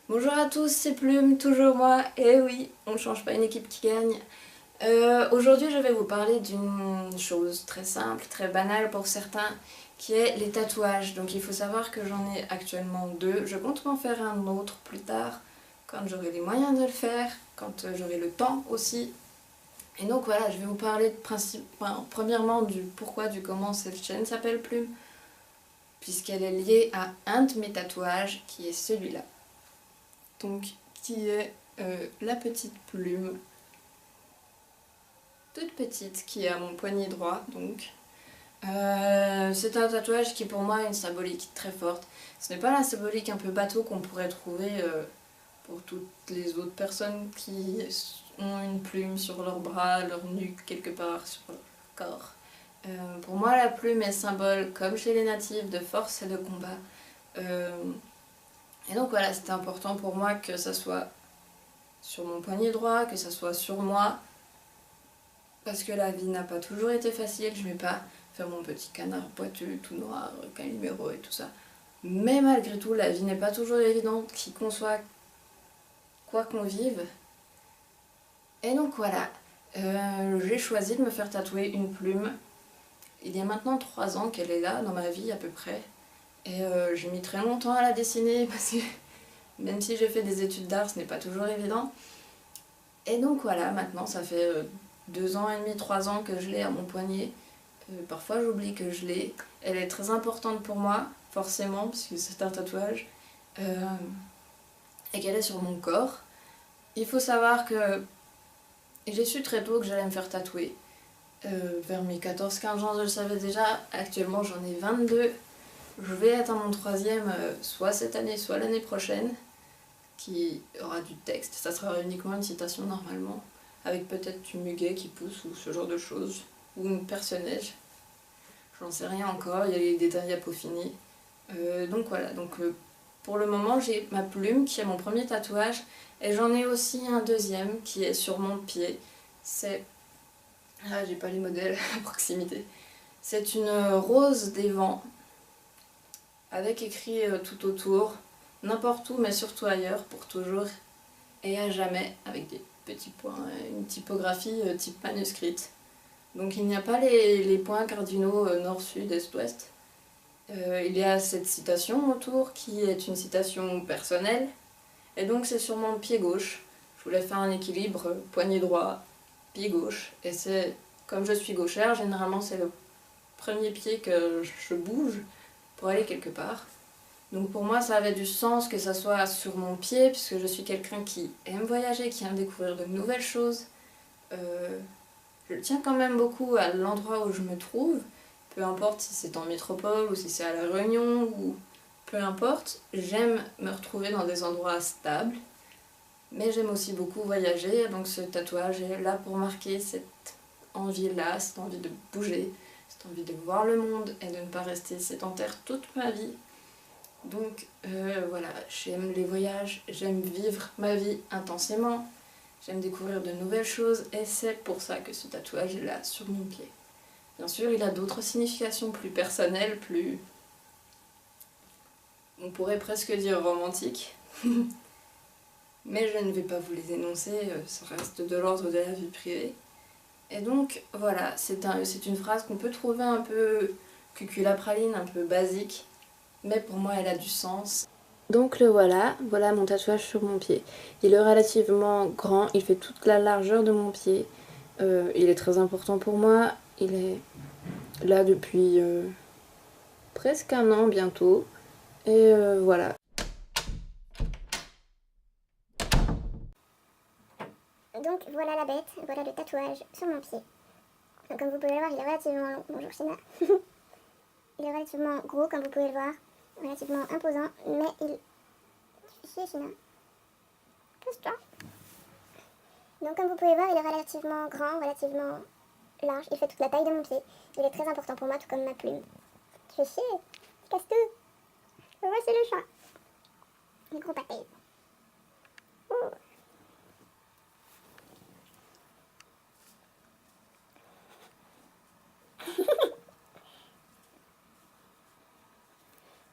Bonjour à tous, c'est Plume, toujours moi. Et oui, on change pas une équipe qui gagne. Aujourd'hui, je vais vous parler d'une chose très simple, très banale pour certains, qui est les tatouages. Donc il faut savoir que j'en ai actuellement deux. Je compte m'en faire un autre plus tard, quand j'aurai les moyens de le faire, quand j'aurai le temps aussi. Et donc voilà, je vais vous parler premièrement du pourquoi, du comment cette chaîne s'appelle Plume, puisqu'elle est liée à un de mes tatouages, qui est celui-là. Donc, qui est la petite plume, toute petite, qui est à mon poignet droit. Donc, c'est un tatouage qui pour moi a une symbolique très forte. Ce n'est pas la symbolique un peu bateau qu'on pourrait trouver pour toutes les autres personnes qui ont une plume sur leur bras, leur nuque, quelque part sur leur corps. Pour moi, la plume est symbole, comme chez les natifs, de force et de combat. Et donc voilà, c'était important pour moi que ça soit sur mon poignet droit, que ça soit sur moi, parce que la vie n'a pas toujours été facile. Je ne vais pas faire mon petit canard boiteux, tout noir, Calimero et tout ça. Mais malgré tout, la vie n'est pas toujours évidente, qui qu'on soit, quoi qu'on vive. Et donc voilà, j'ai choisi de me faire tatouer une plume. Il y a maintenant 3 ans qu'elle est là, dans ma vie à peu près. Et j'ai mis très longtemps à la dessiner, parce que même si j'ai fait des études d'art, ce n'est pas toujours évident. Et donc voilà, maintenant ça fait 2 ans et demi, 3 ans que je l'ai à mon poignet. Parfois j'oublie que je l'ai. Elle est très importante pour moi, forcément, parce que c'est un tatouage. Et qu'elle est sur mon corps. Il faut savoir que j'ai su très tôt que j'allais me faire tatouer. Vers mes 14-15 ans, je le savais déjà. Actuellement j'en ai 22. Je vais être à mon 3e, soit cette année, soit l'année prochaine, qui aura du texte. Ça sera uniquement une citation normalement, avec peut-être du muguet qui pousse ou ce genre de choses, ou une personnage. J'en sais rien encore, il y a les détails à peaufiner. Donc voilà, pour le moment j'ai ma plume qui est mon premier tatouage, et j'en ai aussi un deuxième qui est sur mon pied. C'est... Ah, j'ai pas les modèles à proximité. C'est une rose des vents, avec écrit tout autour, n'importe où mais surtout ailleurs, pour toujours et à jamais, avec des petits points, une typographie type manuscrite. Donc il n'y a pas les points cardinaux nord, sud, est, ouest. Il y a cette citation autour qui est une citation personnelle, et donc c'est sur mon pied gauche. Je voulais faire un équilibre poignet droit, pied gauche, et c'est comme je suis gauchère, généralement c'est le premier pied que je bouge pour aller quelque part. Donc pour moi ça avait du sens que ça soit sur mon pied, puisque je suis quelqu'un qui aime voyager, qui aime découvrir de nouvelles choses. Je tiens quand même beaucoup à l'endroit où je me trouve, peu importe si c'est en métropole ou si c'est à La Réunion, ou peu importe, j'aime me retrouver dans des endroits stables, mais j'aime aussi beaucoup voyager, donc ce tatouage est là pour marquer cette envie-là, cette envie de bouger, cette envie de voir le monde et de ne pas rester sédentaire toute ma vie. Donc voilà, j'aime les voyages, j'aime vivre ma vie intensément, j'aime découvrir de nouvelles choses, et c'est pour ça que ce tatouage est là sur mon pied. Bien sûr, il a d'autres significations plus personnelles, plus... on pourrait presque dire romantiques. Mais je ne vais pas vous les énoncer, ça reste de l'ordre de la vie privée. Et donc voilà, c'est une phrase qu'on peut trouver un peu cuculapraline, un peu basique, mais pour moi elle a du sens. Donc le voilà, voilà mon tatouage sur mon pied. Il est relativement grand, il fait toute la largeur de mon pied. Il est très important pour moi, il est là depuis presque 1 an bientôt. Et voilà. Donc voilà la bête, voilà le tatouage sur mon pied. Donc, comme vous pouvez le voir, il est relativement long. Bonjour Shina. Il est relativement gros, comme vous pouvez le voir, relativement imposant, mais il... Tu fais chier Shina. Pousse-toi. Donc comme vous pouvez voir, il est relativement grand, relativement large. Il fait toute la taille de mon pied. Il est très important pour moi, tout comme ma plume. Tu fais chier. Tu casses tout. Voici le chat. Le gros pâté.